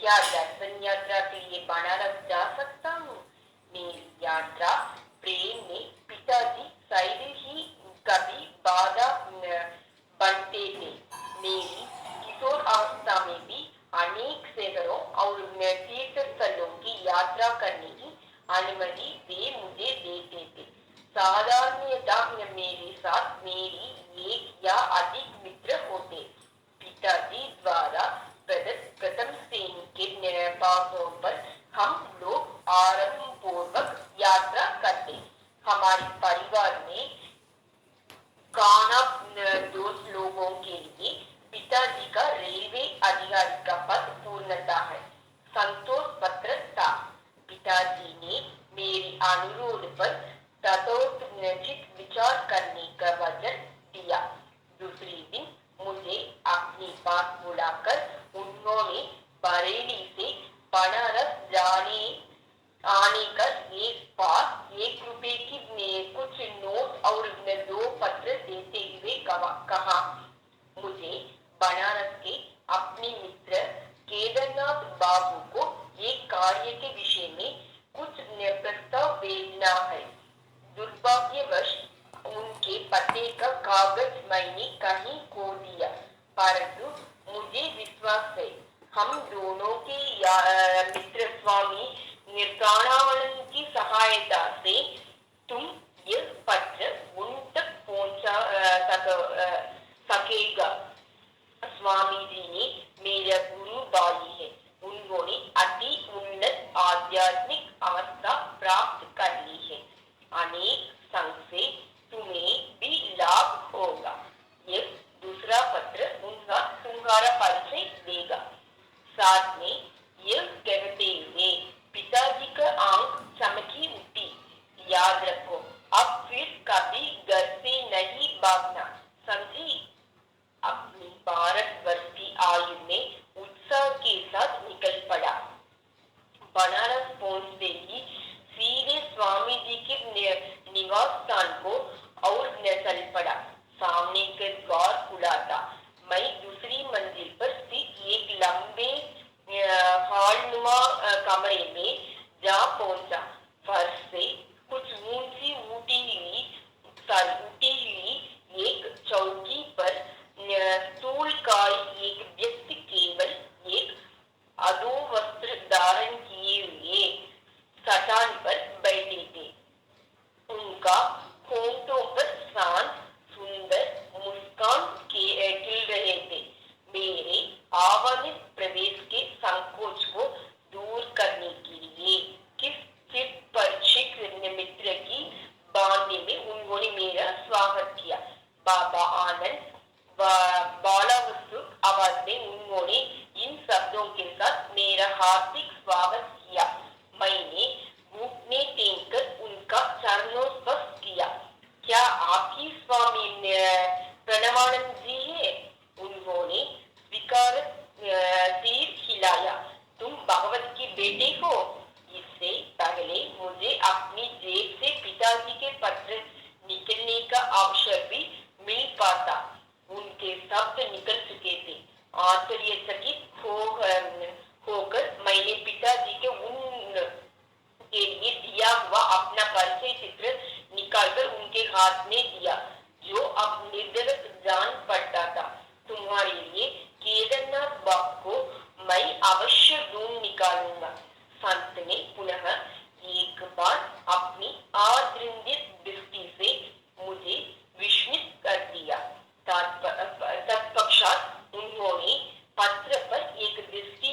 क्या दर्शन यात्रा के लिए बनारस जा सकता हूँ? मेरी यात्रा प्रेम में पिताजी शायद ही कभी बाधा बनते थे। मेरी किशोर अवस्था में भी अनेक शहरों और तीर्थ स्थलों की यात्रा करने की अनुमति वे मुझे देते थे। साधारणतः मेरे साथ मेरी एक या अधिक मित्र होते। पिताजी द्वारा प्रथम श्रेणी के निर्वासों पर हम लोग आरंभ पूर्वक यात्रा करते। हमारे परिवार में काना दोस्त लोगों के लिए पिताजी का रेलवे अधिकारी का पद पूर्णता है संतोष पत्र था। पिताजी ने मेरे अनुरोध पर तथोचित विचार करने का वचन दिया। दूसरे दिन मुझे अपने पास बुलाकर उन्होंने बरेली से बनारस जाने आने का एक पास ₹1 की कुछ नोट और 2 पत्र देते हुए कहा, मुझे बनारस के अपने मित्र केदारनाथ बाबू को एक कार्य के विषय में कुछ प्रस्ताव भेजना है। दुर्भाग्यवश उनके पते का कागज मैंने कहीं खो दिया, परंतु मुझे विश्वास है हम दोनों के मित्र स्वामी निर्वाणानंद की सहायता से तुम यह पत्र उन तक पहुंचा सकेगा। स्वामी जी ने मेरा गुरु भाई है। उन्होंने अति उन्नत आध्यात्मिक अवस्था प्राप्त कर ली है। अनेक संग से तुम्हें भी लाभ होगा। यह दूसरा पत्र तुम्हारा परिचय देगा। साथ में यह कहते हुए पिताजी का आंख चमकी उठी, याद रखो अब फिर कभी घर से नहीं भागना, समझी? अपनी 12 वर्ष की आयु में उत्साह के साथ निकल पड़ा। बनारस पहुंचते ही सीधे स्वामी जी के निवास स्थान को और चल पड़ा। सामने के द्वार खुला था। मैं दूसरी मंजिल पर स्थित एक लंबे हॉलनुमा कमरे में जा पहुंचा। फर्श से कुछ ऊंची उठी हुई एक चौकी पर स्टूल का एक व्यक्ति केवल एक अधो वस्त्र धारण किए हुए चट्टान पर बैठे थे। उनका होंठों पर शांत सुंदर मुस्कान खिल रहे थे। मेरे आवानित प्रवेश के संकोच को दूर करने के लिए किस चित परिचित मित्र की बांधे में उन्होंने मेरा स्वागत किया। बाबा आनंद बालावस्तुक आवाज में उन्होंने इन शब्दों के साथ मेरा हार्दिक स्वागत किया। मैंने घुटने टेककर उनका चरणोस्पर्श किया। क्या आपकी स्वामी प्रणवानंद जी है? उन्होंने स्वीकार सिर हिलाया। तुम भगवत की बेटी हो? इससे पहले मुझे अपनी जेब से पिताजी के पत्र निकलने का अवसर भी मिल पाता। उनके शब्द निकल चुके थे। आश्चर्यचकित होकर मैंने पिताजी के के लिए दिया हुआ अपना परिचय चित्र निकालकर उनके हाथ में दिया, जो अब निर्धरक जान पड़ता था। तुम्हारे लिए केदारनाथ बाबू को मैं अवश्य ढूंढ निकालूंगा। संत ने पुनः एक बार अपनी आदृंदित दृष्टि से मुझे विस्मित कर दिया। तत्पश्चात उन्होंने पत्र पर एक दृष्टि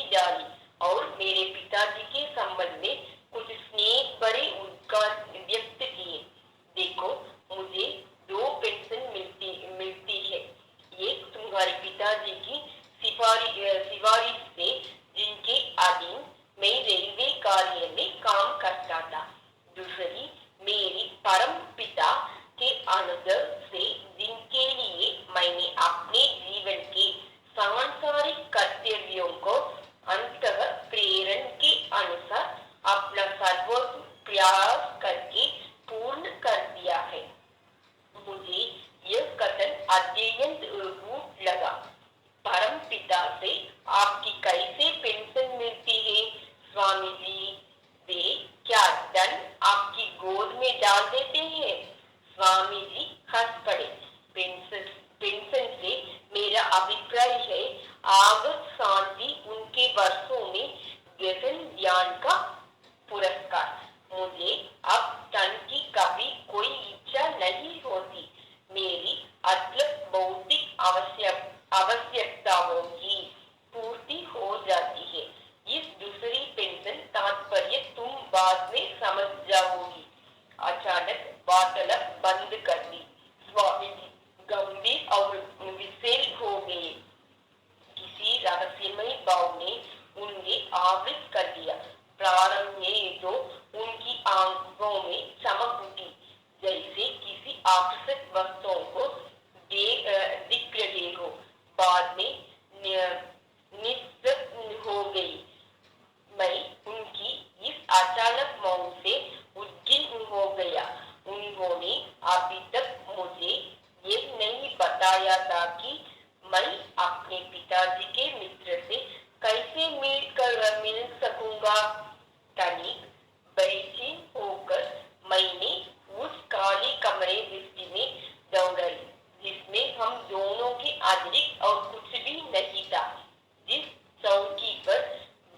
आवृत कर दिया। प्रारंभ में तो उनकी आंखों में चमक उठी, जैसे किसी आकर्षक वस्तुओं को दिख रहे हो। बाद में निस्तब्ध हो गई। मैं उनकी इस अचानक मौन से उद्विग्न हो गया। उन्होंने अभी तक मुझे ये नहीं बताया था कि मैं अपने पिताजी के मित्र से कैसे मिल सकूंगा। तनिक बेचैन होकर मैंने उस काले कमरे दृष्टि में दौड़ाई, जिसमें हम दोनों के अतिरिक्त और कुछ भी नहीं था। जिस चौकी पर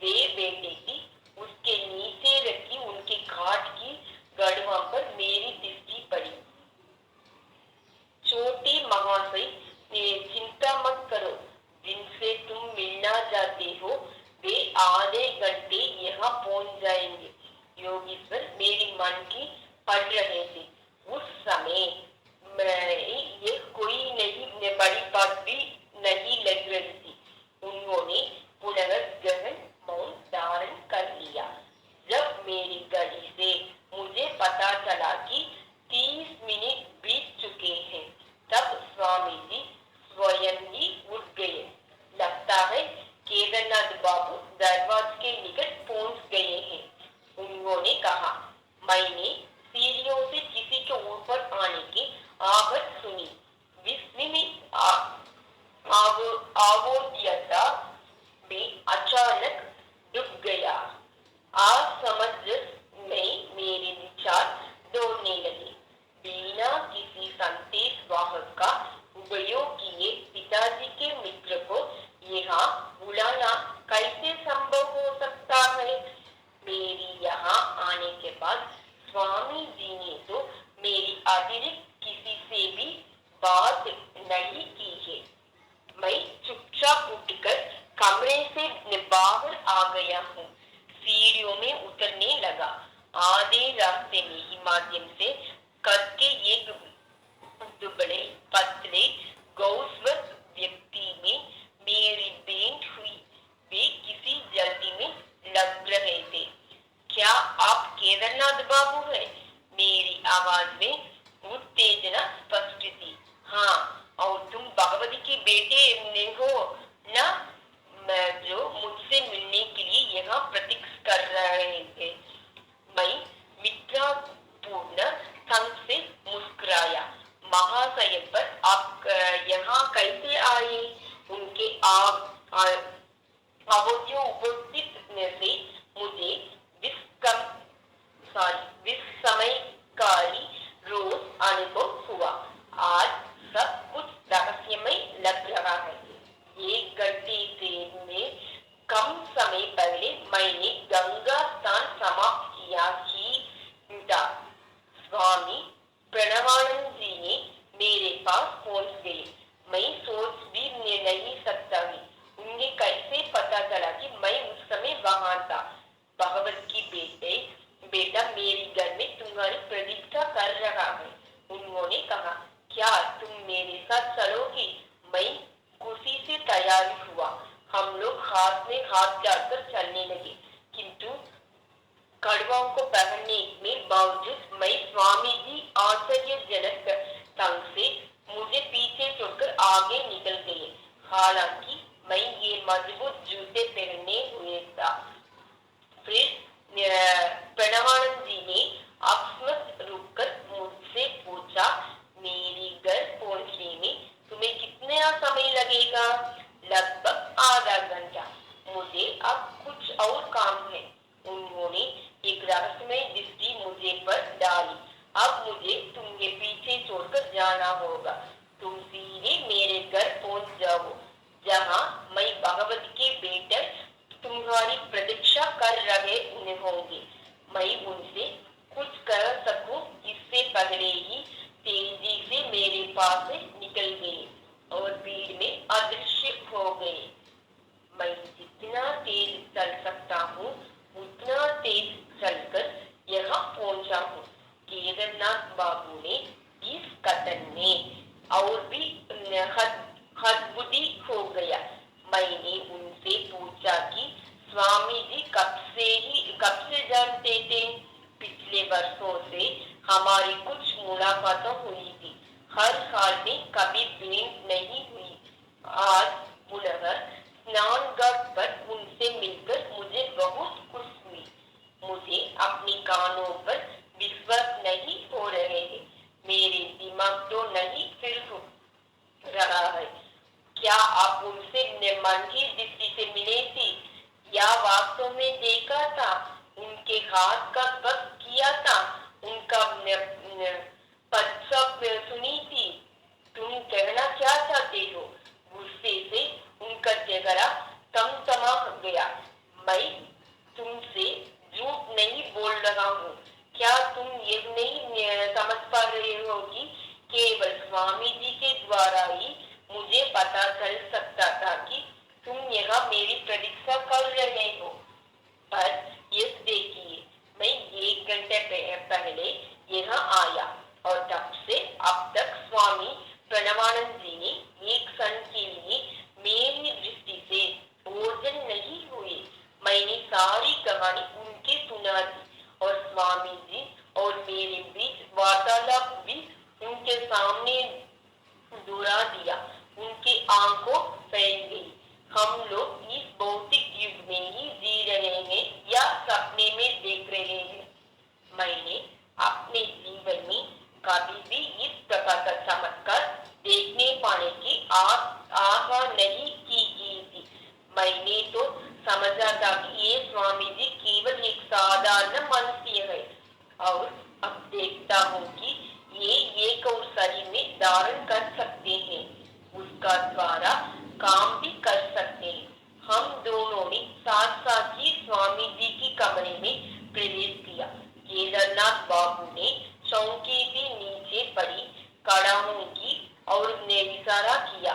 वे बैठे थी, उसके नीचे रखी उनके घाट की गड़वा पर मेरी दृष्टि पड़ी। छोटे महाशय, चिंता मत करो, जिनसे तुम मिलना चाहते हो वे आधे घंटे यहाँ पहुंच जाएंगे। योगेश्वर मेरी मन की पढ़ रहे थे। उस समय ये कोई नहीं बड़ी बात भी नहीं लग रही थी। उन्होंने पुनः गहन मौन धारण कर लिया। जब मेरी घड़ी से मुझे पता चला कि 30 मिनट बीत चुके हैं, तब स्वामी जी स्वयं ही उठ गए। लगता है केदारनाथ बाबू दरवाजे के निकट पहुंच गए हैं, उन्होंने कहा। मैंने सीढ़ियों से किसी के ऊपर आने की आवाज सुनी। विस्मित आवोद्यता में अचानक डूब गया। असमंजस में मेरे विचार दौड़ने लगे। बिना किसी संदेश वाहक का उपयोग किए पिताजी के मित्र को यहाँ बुलाना कैसे संभव हो सकता है। मेरी यहाँ आने के बाद स्वामी जी ने तो मेरी अतिरिक्त किसी से भी बात नहीं की है। मैं चुपचाप उठकर कमरे से बाहर आ गया हूँ। सीढ़ियों में उतरने लगा। आधे रास्ते में ही माध्यम से कद के एक दुबले पतले गौस्वत व्यक्ति में मेरी भेंट हुई। वे किसी जल्दी में लग रहे थे। क्या आप केदारनाथ बाबू हैं? मेरी आवाज में उत्तेजना स्पष्ट थी। हाँ, और तुम भगवती के बेटे हो ना, जो मुझसे मिलने के लिए यहाँ प्रतीक्षा कर रहे थे। मैं मित्रपूर्ण ढंग से मुस्कुराया। महाशय, पर आप यहाँ कैसे आए? उनके उपस्थित से मुझे विस्मयकारी रोज अनुभव हुआ। आज सब कुछ रहस्यमय लग रहा है। 1 घंटे से में कम समय पहले मैंने गंगा स्नान समाप्त किया ही था। स्वामी प्रणवानंद जी ने मेरे पास पहुंच गए। मैं सोच भी नहीं सकता हूँ उन्हें कैसे पता चला कि मैं उस समय वहां था। भगवत की बेटा मेरे घर में तुम्हारी प्रतीक्षा कर रहा है, उन्होंने कहा। क्या तुम मेरे साथ चलोगी? मैं खुशी से तैयार हुआ। हम लोग हाथ में हाथ डालकर चलने लगे, किंतु कड़वाओं को पहनने में बावजूद मैं स्वामी जी आश्चर्यजनक ढंग से मुझे पीछे छोड़कर आगे निकल गए। हालांकि मैं ये मजबूत जूते पहने हुए था। फिर प्रणवानंद जी ने अकस्मात रुककर मुझसे पूछा, मेरे घर पहुंचने में तुम्हें कितना समय लगेगा? लगभग आधा घंटा। मुझे अब कुछ और काम है। उन्होंने एक रहस्यमय दृष्टि मुझे पर डाली। अब मुझे तुम्हें पीछे छोड़कर जाना होगा। तुम सीधे मेरे घर पहुंच जाओ, जहां मैं भगवती के बेटे तुम्हारी प्रतीक्षा कर रहे होंगे। मैं उनसे कुछ कह सकूं इससे पहले ही तेजी से मेरे पास से निकल गए और भीड़ में अदृश्य हो गए। मैं जितना तेज चल सकता हूँ उतना तेज चलकर यहाँ पहुंचा हूँ। केदारनाथ बाबू ने इस कथन में और भी हदबुद्धि हो गया। मैंने उनसे पूछा कि स्वामी जी कब से जानते थे? पिछले वर्षों से हमारी कुछ मुलाकातें हुई थी। हर हाल में कभी भेंट नहीं हुई। आज पुनः स्नान घाट पर उनसे मिलकर मुझे बहुत खुश हुई। मुझे अपनी कानों पर विश्वास नहीं हो रहे हैं। मेरे दिमाग तो नहीं फिर रहा है। क्या आप उनसे मन की दृष्टि से मिले थे या वास्तव में देखा था? उनके हाथ का स्पर्श किया था? उनका पद सुनी थी? तुम कहना क्या चाहते हो? गुस्से से उनका चेहरा तमतमा गया। मैं तुमसे झूठ नहीं बोल रहा हूँ। क्या तुम ये नहीं समझ पा रहे हो कि केवल स्वामी जी के द्वारा ही मुझे पता चल सकता था कि तुम यहाँ मेरी प्रतीक्षा कर रहे हो। पर ये देखिए, मैं 1 घंटे पहले यहाँ आया और तब से अब तक स्वामी प्रणवानंद जी ने एक क्षण के लिए मेरी दृष्टि से ओझल नहीं हुए। मैंने सारी कहानी उनके सुना दी और स्वामी जी और मेरे बीच वार्तालाप भी उनके सामने दोहरा दिया। उनकी आंखों फैल गई। हम लोग इस भौतिक युग में ही जी रहे हैं या सपने में देख रहे हैं? मैंने अपने जीवन में कभी भी इस प्रकार का चमत्कार देखने पाने की आशा नहीं की थी। मैंने तो समझा था कि ये स्वामी जी केवल एक साधारण मनुष्य है और अब देखता हूँ कि ये एक और शरीर में धारण कर सकते हैं, उसका द्वारा काम भी कर सकते हैं। हम दोनों ने साथ साथ ही स्वामी जी की कमरे में प्रवेश किया। केदारनाथ बाबू ने चौकी के नीचे पड़ी कड़ाहों की और इशारा किया।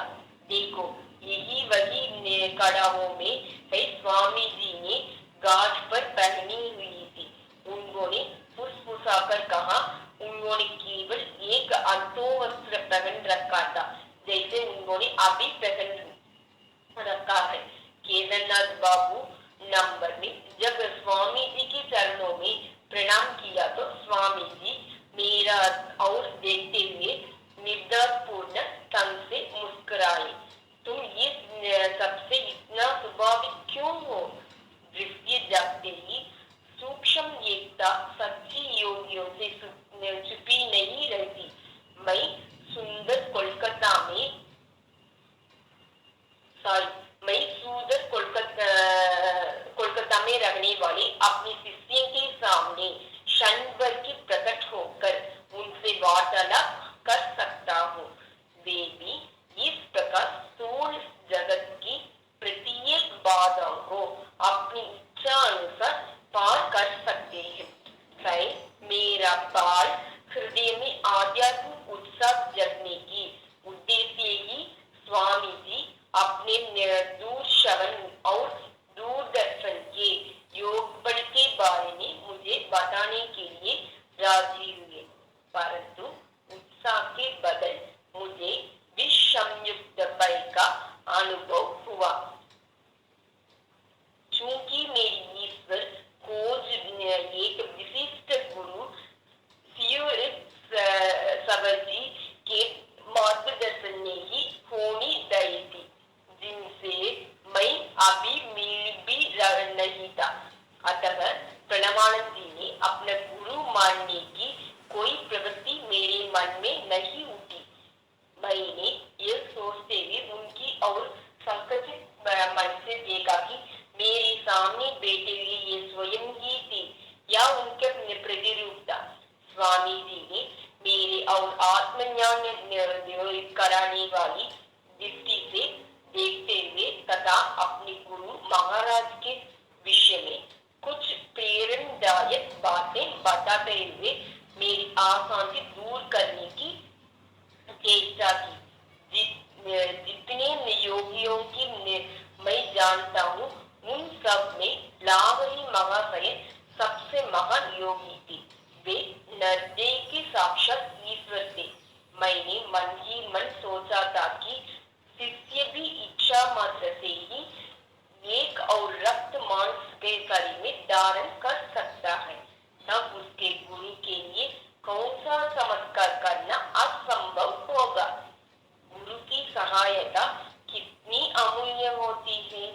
देखो, यही वही कड़ाहों में है स्वामी जी ने गाज पर पहनी हुई थी। उन्होंने फुसफुसाकर कहा, उन्होंने केवल एक अंतोवस्त्र पहन रखा था, जैसे उन्होंने अभी पहन रखा है। केदारनाथ बाबू नंबर में जब स्वामी जी के चरणों में प्रणाम किया तो स्वामी जी मेरा और देखते हुए निर्दयपूर्ण ढंग से मुस्कुराए। तुम ये सबसे इतना स्वाभाविक क्यों हो? दृष्टि जगते ही सूक्ष्म एकता सच्ची योगियों से छुपी नहीं रहती। मैं सुंदर कोलकाता में कोलकाता में रहने वाले अपने शिष्य के सामने क्षण भर की प्रकट होकर उनसे वार्तालाप कर सकता हूँ। वे भी इस प्रकार स्थूल जगत की प्रत्येक बाधा को अपनी इच्छा अनुसार पार कर सकते हैं। मेरा बाल हृदय में आध्यात्मिक उत्साह जगने की उद्देश्य ही स्वामी जी अपने दूरश्रवण और दूरदर्शन के योग बल के बारे में मुझे बताने के लिए राजी हुए। परंतु उत्साह के बदल मुझे विसंयुक्त भय का अनुभव हुआ। चूंकि मेरी ईश्वर खोज एक विशिष्ट गुरु सवरजी के मार्गदर्शन में ही होनी तय थी, जिनसे मैं अभी मिल भी नहीं था। अतः प्रणवानंद जी ने अपना गुरु मानने की कोई प्रवृत्ति मेरे मन में नहीं उठी। मैंने यह सोचते हुए उनकी और संकुचित मन से देखा कि मेरे सामने बैठे हुए ये स्वयं ही थे या उनके प्रतिरूप था। स्वामी जी ने मेरे और आत्मज्ञान कराने वाली दृष्टि से देखते हुए तथा अपने गुरु महाराज के विषय में कुछ प्रेरणादायक बातें बताते हुए मेरी आशाएं दूर करने की चेष्टा की। जितने योगियों की मैं जानता हूँ, उन सब में लावणी महाशय सबसे महान योगी थे। वे निर्दय के साक्षात ईश्वर थे। मैंने मन ही मन सोचा था कि शिष्य भी इच्छा मात्र से ही एक और रक्त मांस उसके शरीर में धारण कर सकता है, तब उसके गुरु के लिए कौन सा चमत्कार करना असंभव होगा। गुरु की सहायता कितनी अमूल्य होती है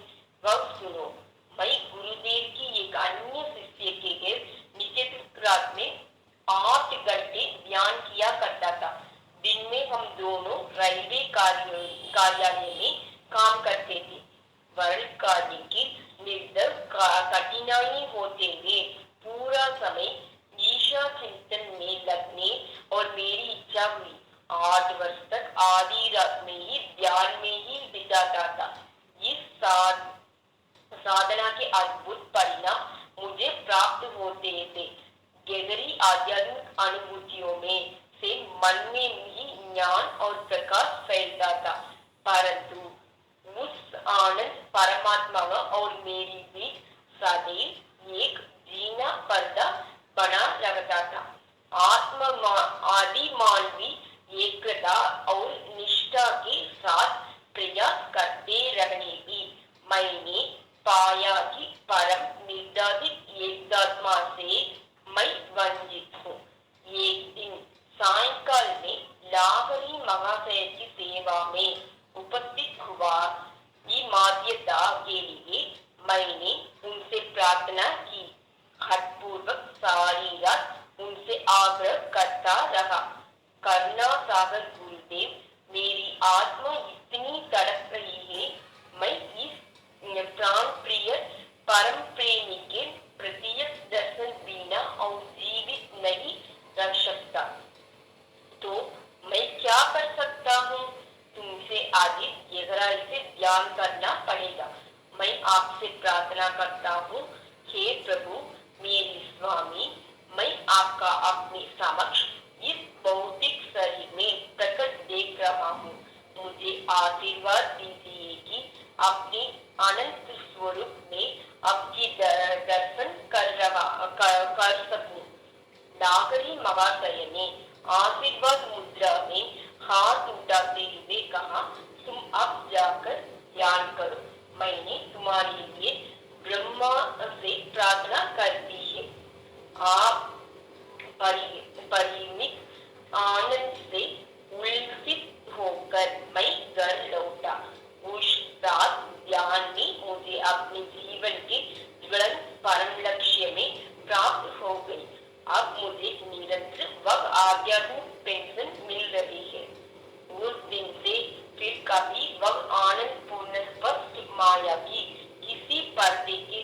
वह सुनो। मैं गुरुदेव की एक अन्य शिष्य के घर निश्चित रात में 8 घंटे ध्यान किया करता था। दिन में हम दोनों रेलवे कार्यालय में काम करते थे। वर्ग कार्य की निर्दर कठिनाई होते हुए पूरा समय ईशा चिंतन में लगने और मेरी इच्छा हुई 8 वर्ष तक आधी रात में ही ध्यान में ही बिताता था। इस साधना के अद्भुत परिणाम मुझे प्राप्त होते थे। गहरी आध्यात्मिक अनुभूतियों में से मन में ही ज्ञान और प्रकाश फैलता था, परंतु उस आनंद परमात्मा और मेरी बीच सदैव एक जीना पर्दा बना रहता था। आदि मानवी एकता और निष्ठा के साथ प्रयास करते रहने की मैंने पाया कि परम निर्धारित एकात्मा से मैं वंचित हूँ। एक दिन सायंकाल में लाहरी महाशय की सेवा में उपस्थित हुआ। माध्यता के लिए मैंने उनसे प्रार्थना की। हठपूर्वक सारी रात उनसे आग्रह करता रहा। करुणा सागर गुरुदेव, मेरी आत्मा इतनी तड़प रही है, मैं इस प्राण प्रिय परम प्रेमी के प्रत्यक्ष दर्शन बिना और जीवित नहीं रह सकता। तो मैं क्या कर सकता हूँ? तुमसे अधिक गहराई से ध्यान करना पड़ेगा। मैं आपसे प्रार्थना करता हूँ, हे प्रभु मेरे स्वामी, मैं आपका अपने समक्ष इस भौतिक शरीर में प्रकट देख रहा हूँ। मुझे आशीर्वाद दीजिए कि अपने अनंत स्वरूप में आपके दर्शन कर सकूं। नागरी महाशय ने आशीर्वाद मुद्रा में हाथ उठाते हुए कहा, तुम अब जाकर ध्यान करो। मैंने तुम्हारे लिए ब्रह्मा से प्रार्थना कर दी है। आप परिमित आनंद से उल्लसित होकर मैं घर लौटा। उस रात ध्यान में मुझे अपने जीवन के ज्वलंत परम लक्ष्य में प्राप्त हो गई। अब मुझे निरंतर वह आध्यात्मिक पेंशन मिल रही है। उस दिन से फिर कभी वह आनंद पूर्ण स्पष्ट माया की किसी पर्दे के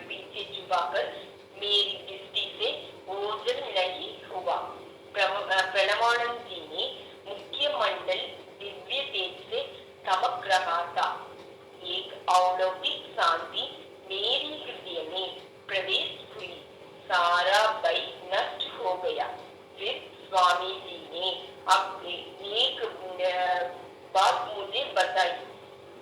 पीछे छुपाकर मेरी दृष्टि से ओझल नहीं हुआ। प्रणवानंद जी ने मुख्य मंडल दिव्य तेज से चमक रहा था। एक अलौकिक शांति मेरी हृदय में प्रवेश हुई। सारा भय नष्ट हो गया। फिर स्वामी जी ने अपने एक बात मुझे बताई।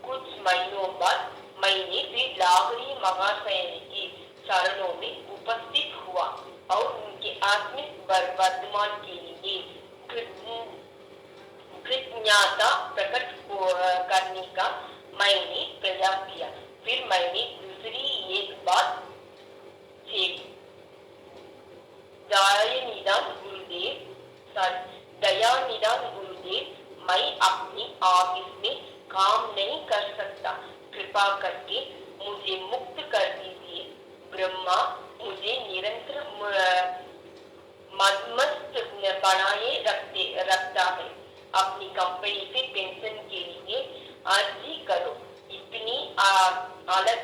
कुछ महीनों बाद मैंने फिर लाहरी महाशय की चरणों में उपस्थित हुआ और उनके आत्मिक वर्तमान के लिए कृतज्ञता प्रकट करने का मैंने प्रयास किया। फिर मैंने दूसरी एक बात छेड़ी। दयानिदान गुरुदेव, मैं अपनी ऑफिस में काम नहीं कर सकता। कृपा करके मुझे मुक्त कर दीजिए। ब्रह्मा मुझे निरंतर मदमस्त बनाए रखता है। अपनी कंपनी से पेंशन के लिए अर्जी करो। इतनी अलग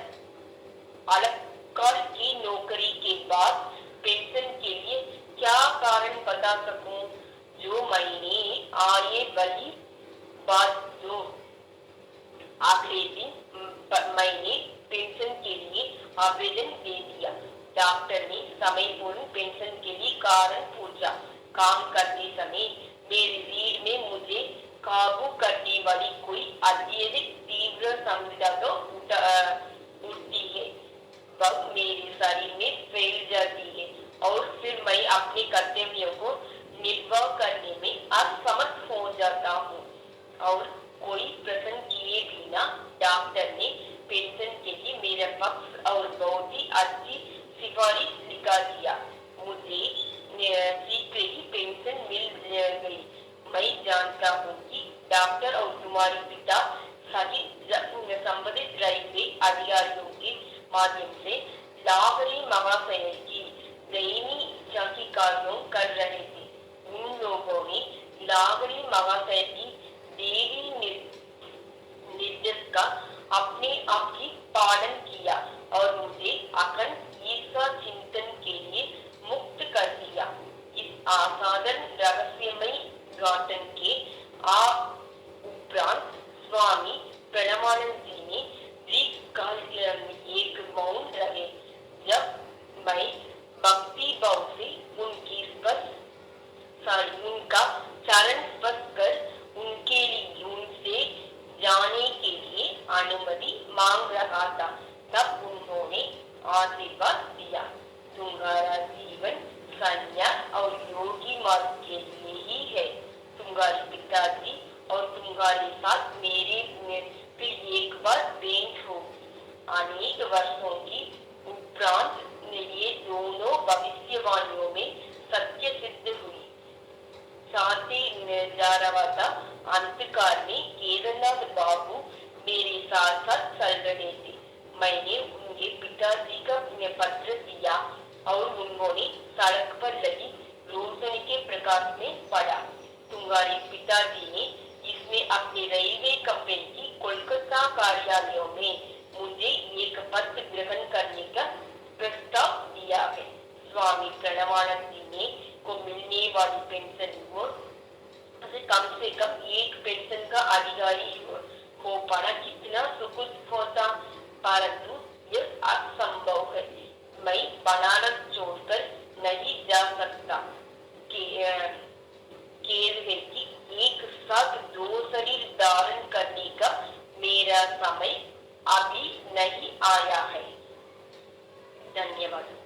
की नौकरी के बाद पेंशन के लिए क्या कारण बता सकूं? जो मैंने आए वाली बात जो अगले दिन मैंने पेंशन के लिए आवेदन दे दिया। डॉक्टर ने समय पूर्ण पेंशन के लिए कारण पूछा। काम करते समय मेरे रीढ़ में मुझे काबू करने वाली कोई अत्यधिक तीव्र संवेदना तो उठती है। वह मेरे शरीर में फैल जाती है और फिर मैं अपने कर्तव्यों को निर्वाह करने में असमर्थ हो जाता हूँ। और कोई प्रश्न किए बिना डॉक्टर ने पेंशन के लिए मेरा पक्ष और बहुत ही अच्छी सिफारिश लिखा दिया। मुझे शीघ्र ही पेंशन मिल गई। मैं जानता हूँ कि डॉक्टर और तुम्हारे पिता सहित संबंधित रेलवे अधिकारियों के माध्यम से लाहौरी महाशय की दयनीय इच्छा की कार्यों कर रहे थे। उन लोगों ने लाहौरी महाशय की देवी निर्देश का अपने आप ही पालन किया और मुझे अखंड ईर्षा चिंतन के लिए मुक्त कर दिया। इस असाधारण रहस्यमय घटना के उपरांत स्वामी प्रणवानंद जी ने दीर्घकाल एक मौन रहे। जब मैं भक्ति भाव से उनका चरण स्पर्श कर उनसे जाने के लिए अनुमति मांग रहा था, तब उन्होंने आशीर्वाद दिया। तुम्हारा जीवन संन्यास और योगी मार्ग के लिए ही है। तुम्हारे पिताजी और तुम्हारे साथ मेरे फिर एक बार भेंट होगी। अनेक वर्षों की उपरांत ये दोनों भविष्यवाणियों में सत्य सिद्ध हुई। साथी जा रहा था। अंतकाल में केदारनाथ बाबू मेरे साथ साथ चल रहे थे। मैंने उनके पिताजी का पत्र दिया और उन्होंने सड़क पर लगी रोशनी के प्रकाश में पढ़ा। तुम्हारे पिताजी ने इसमें अपने रेलवे कंपनी की कोलकाता कार्यालयों में मुझे एक पत्र ग्रहण करने का प्रस्ताव दिया है। स्वामी प्रणवानंद जी ने को मिलने वाली पेंशन से कम एक पेंशन का अधिकारी हो पाना कितना सुखद होता, परंतु यह असंभव है। मैं बनारस छोड़कर नहीं जा सकता। खेद है कि एक साथ दो शरीर धारण करने का मेरा समय अभी नहीं आया है। धन्यवाद।